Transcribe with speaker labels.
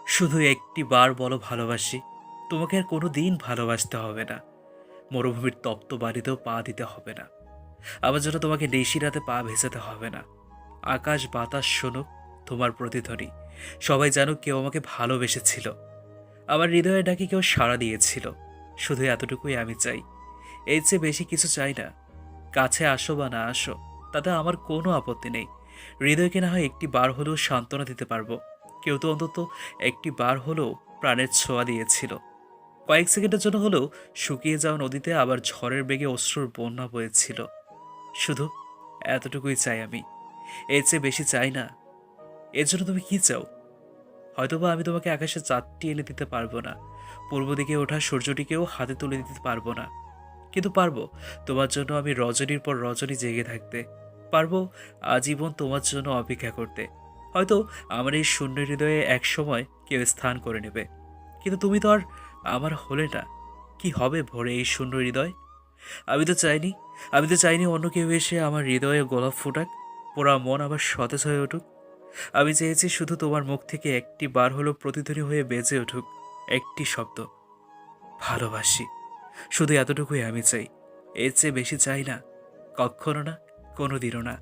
Speaker 1: শুধু একটি বার বলো ভালোবাসি। তোমাকে আর কোনো দিন ভালোবাসতে হবে না। মরুভূমির তপ্ত বাড়িতেও পা দিতে হবে না। আমার জন্য তোমাকে নিশি রাতে পা ভেজাতে হবে না। আকাশ বাতাস শুনুক তোমার প্রতিধ্বনি। সবাই জানুক কেউ আমাকে ভালোবেসেছিল। আমার হৃদয়ে ডাকে কেউ সাড়া দিয়েছিল। শুধু এতটুকুই আমি চাই। এর চেয়ে বেশি কিছু চাই না। কাছে আসো বা না আসো, তাতে আমার কোনো আপত্তি নেই। হৃদয়কে না হয় একটি বার হলেও সান্ত্বনা দিতে পারবো। কেউ তো অন্তত একটি বার হলেও প্রাণের ছোঁয়া দিয়েছিল। কয়েক সেকেন্ডের জন্য হলেও শুকিয়ে যাওয়া নদীতে আবার ঝড়ের বেগে অশ্রুর বন্যা বয়েছিল। শুধু এতটুকুই চাই আমি। এর চেয়ে বেশি চাই না। এর জন্য তুমি কি চাও? হয়তোবা আমি তোমাকে আকাশে চাঁদটি এনে দিতে পারবো না, পূর্ব দিকে ওঠা সূর্যটিকেও হাতে তুলে দিতে পারবো না, কিন্তু পারবো তোমার জন্য আমি রজনীর পর রজনী জেগে থাকতে। পারবো আজীবন তোমার জন্য অপেক্ষা করতে। হয়তো আমার এই শূন্য হৃদয়ে এক সময় কেউ স্থান করে নেবে, কিন্তু তুমি তো আর আমার হলে না। কি হবে ভোরে এই শূন্য হৃদয়? আমি তো চাইনি, আমি তো চাইনি অন্য কেউ এসে আমার হৃদয়ে গোলাপ ফুটাক, পোড়া মন আবার সতেজ হয়ে উঠুক। আমি চেয়েছি শুধু তোমার মুখ থেকে একটি বার হলো প্রতিধ্বনি হয়ে বেজে উঠুক একটি শব্দ, ভালোবাসি। শুধু এতটুকুই আমি চাই। এর চেয়ে বেশি চাই না, কখনো না, কোনোদিনও না।